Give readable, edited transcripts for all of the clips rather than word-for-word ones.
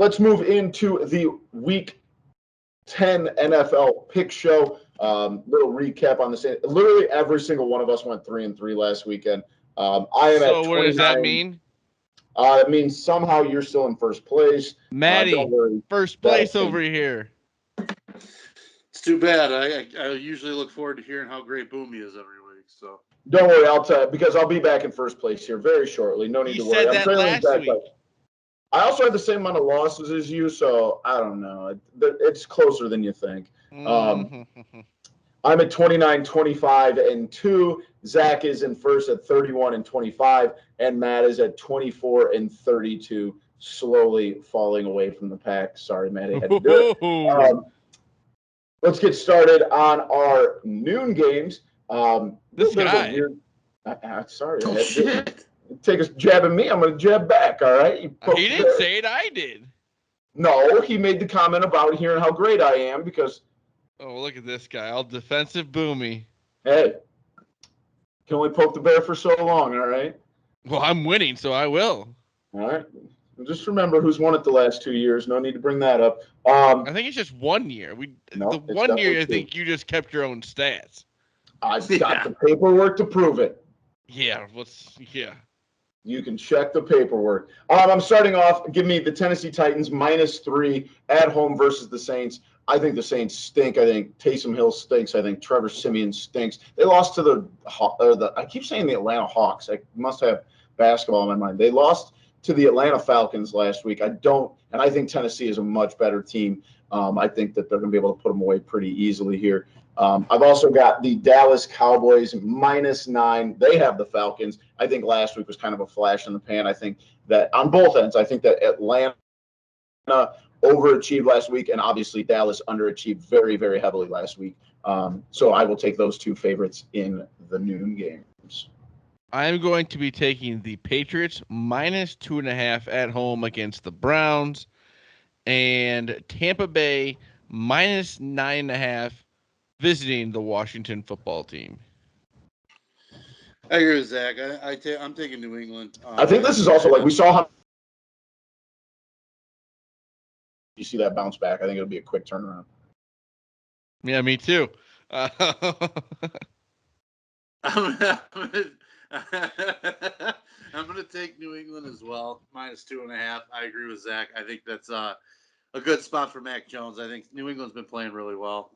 let's move into the Week 10 NFL pick show. Little recap on this. Literally every single one of us went 3-3 last weekend. I am at 29. So what does that mean? It means somehow you're still in first place. Maddie, don't worry. first place over here. It's too bad. I usually look forward to hearing how great Boomy is every week. So don't worry, I'll tell you, because I'll be back in first place here very shortly. No need to worry. You said that last week. I also had the same amount of losses as you, so I don't know. It's closer than you think. I'm at 29, 25, and 2. Zach is in first at 31 and 25, and Matt is at 24 and 32, slowly falling away from the pack. Sorry, Matt, I had to do it. Let's get started on our noon games. This guy. Sorry. Oh, shit. Take a jab at me. I'm going to jab back, all right? He didn't say it. I did. No, he made the comment about hearing how great I am because... Oh, look at this guy. All defensive Boomy. Hey, can only poke the bear for so long, all right? Well, I'm winning, so I will. All right. Just remember who's won it the last 2 years. No need to bring that up. I think it's just 1 year. No, the 1 year, I think you just kept your own stats. I've got the paperwork to prove it. Yeah, You can check the paperwork. I'm starting off. Give me the Tennessee Titans -3 at home versus the Saints. I think the Saints stink. I think Taysom Hill stinks. I think Trevor Siemian stinks. They lost to I keep saying the Atlanta Hawks. I must have basketball in my mind. They lost to the Atlanta Falcons last week. I think Tennessee is a much better team. I think that they're going to be able to put them away pretty easily here. I've also got the Dallas Cowboys -9. They have the Falcons. I think last week was kind of a flash in the pan. I think that on both ends, I think that Atlanta overachieved last week, and obviously Dallas underachieved very, very heavily last week. So I will take those two favorites in the noon games. I'm going to be taking the Patriots -2.5 at home against the Browns, and Tampa Bay -9.5 visiting the Washington football team. I agree with Zach. I'm taking New England. I think this is also like we saw how you see that bounce back. I think it'll be a quick turnaround. Yeah, me too. I'm gonna take New England as well, -2.5. I agree with Zach. I think that's a good spot for Mac Jones. I think New England's been playing really well,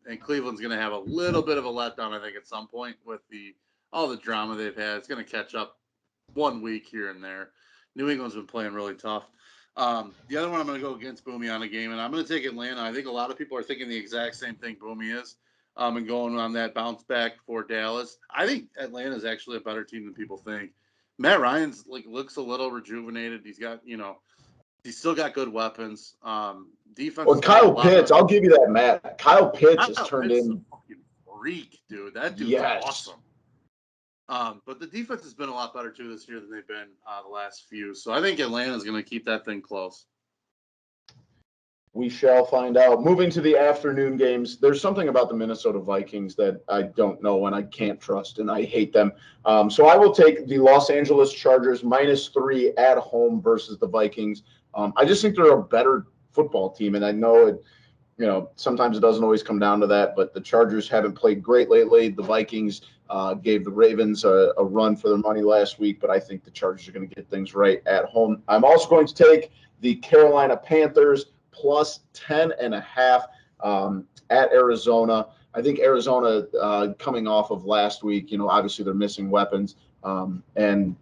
and Cleveland's going to have a little bit of a letdown, I think, at some point with all the drama they've had. It's going to catch up 1 week here and there. New England's been playing really tough. The other one I'm going to go against Boomy on a game, and I'm going to take Atlanta. I think a lot of people are thinking the exact same thing Boomy is, and going on that bounce back for Dallas. I think Atlanta is actually a better team than people think. Matt Ryan's looks a little rejuvenated. He's got, he's still got good weapons. Defense. Well, Kyle Pitts, I'll give you that, Matt. Kyle Pitts has turned in a fucking freak, dude. That dude's awesome. But the defense has been a lot better too this year than they've been the last few. So I think Atlanta's going to keep that thing close. We shall find out. Moving to the afternoon games, there's something about the Minnesota Vikings that I don't know and I can't trust, and I hate them. So I will take the Los Angeles Chargers -3 at home versus the Vikings. I just think they're a better football team, and I know sometimes it doesn't always come down to that, but the Chargers haven't played great lately. The Vikings gave the Ravens a run for their money last week, but I think the Chargers are going to get things right at home. I'm also going to take the Carolina Panthers +10.5 at Arizona. I think Arizona coming off of last week, obviously they're missing weapons, and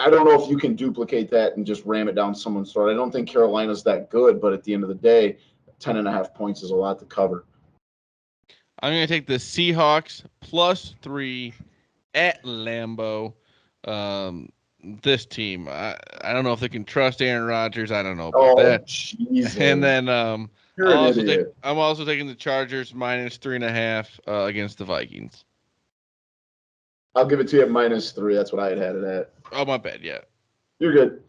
I don't know if you can duplicate that and just ram it down someone's throat. I don't think Carolina's that good, but at the end of the day, 10.5 points is a lot to cover. I'm going to take the Seahawks +3 at Lambeau. This team, I don't know if they can trust Aaron Rodgers. I don't know about that. Jesus. And then I'm also taking the Chargers -3.5 against the Vikings. I'll give it to you at -3. That's what I had it at. Oh, my bad. Yeah. You're good.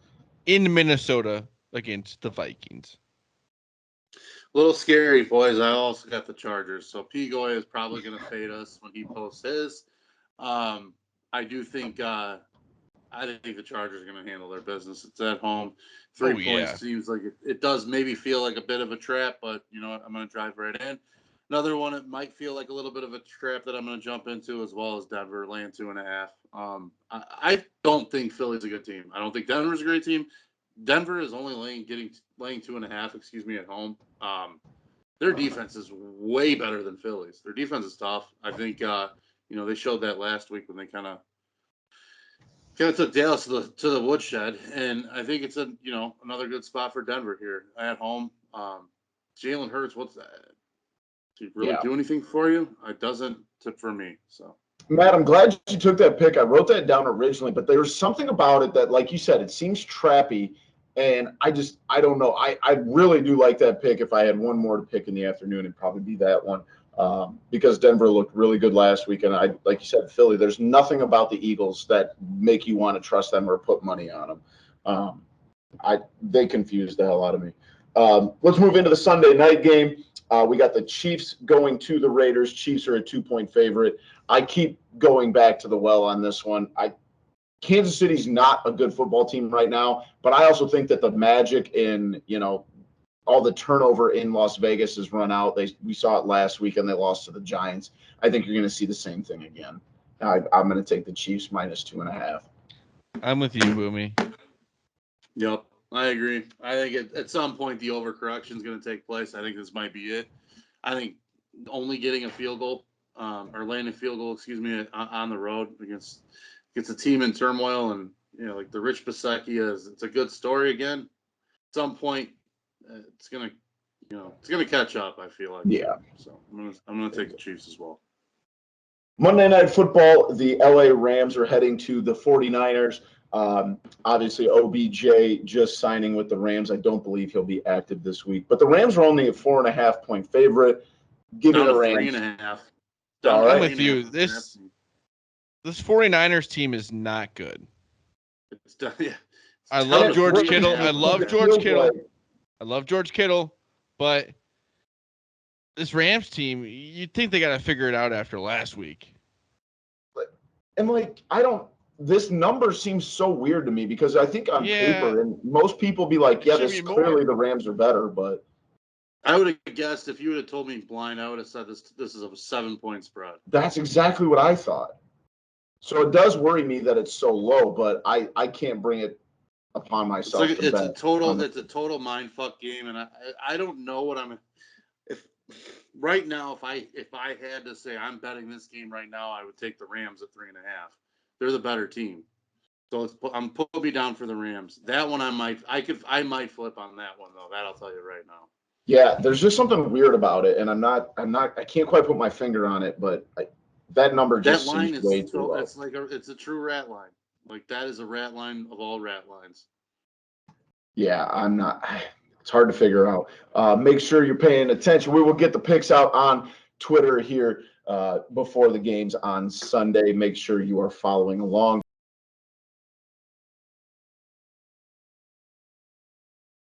In Minnesota against the Vikings. A little scary, boys. I also got the Chargers. So P-Goy is probably going to fade us when he posts his. I do think I think the Chargers are going to handle their business. It's at home. 3 points seems like it does maybe feel like a bit of a trap, but you know what? I'm going to drive right in. Another one, it might feel like a little bit of a trap that I'm going to jump into, as well as Denver laying 2.5. I don't think Philly's a good team. I don't think Denver's a great team. Denver is only laying 2.5, at home. Their defense is way better than Philly's. Their defense is tough. I think they showed that last week when they kind of took Dallas to the woodshed, and I think it's another good spot for Denver here at home. Jalen Hurts, what's that? Did he really do anything for you? It doesn't for me. So, Matt, I'm glad you took that pick. I wrote that down originally, but there was something about it that, like you said, it seems trappy, and I don't know. I really do like that pick. If I had one more to pick in the afternoon, it'd probably be that one. Because Denver looked really good last week, and like you said, Philly, there's nothing about the Eagles that make you want to trust them or put money on them. They confuse the hell out of me. Let's move into the Sunday night game. We got the Chiefs going to the Raiders. Chiefs are a 2-point favorite. I keep going back to the well on this one. Kansas City's not a good football team right now, but I also think that the magic in, all the turnover in Las Vegas has run out. We saw it last week, and they lost to the Giants. I think you're going to see the same thing again. I'm going to take the Chiefs minus 2.5. I'm with you, Boomy. Yep, I agree. I think at some point the overcorrection is going to take place. I think this might be it. I think only getting a field goal or laying a field goal, on the road against a team in turmoil, and like the Rich Bisaccia it's a good story again. At some point, it's gonna catch up. I feel like. Yeah. So I'm gonna take the Chiefs as well. Monday Night Football, the LA Rams are heading to the 49ers. Obviously, OBJ just signing with the Rams. I don't believe he'll be active this week. But the Rams are only a 4.5-point favorite. Give me the Rams. 3.5. I'm with you. This 49ers team is not good. I love George Kittle. I love George Kittle. But this Rams team, you'd think they got to figure it out after last week. And this number seems so weird to me because I think on paper, and most people be like, clearly the Rams are better, but. I would have guessed if you would have told me blind, I would have said this is a 7-point spread. That's exactly what I thought. So it does worry me that it's so low, but I can't bring it upon myself. It's a total mindfuck game, and I don't know what if right now if I had to say I'm betting this game right now, I would take the Rams at 3.5. They're the better team. So I'm putting me down for the Rams. That one I might flip on that one though. That I'll tell you right now. Yeah, there's just something weird about it, and I can't quite put my finger on it, but that number just seems way too low. It's a true rat line. Like that is a rat line of all rat lines. Yeah, it's hard to figure out. Make sure you're paying attention. We will get the picks out on Twitter here before the games on Sunday. Make sure you are following along.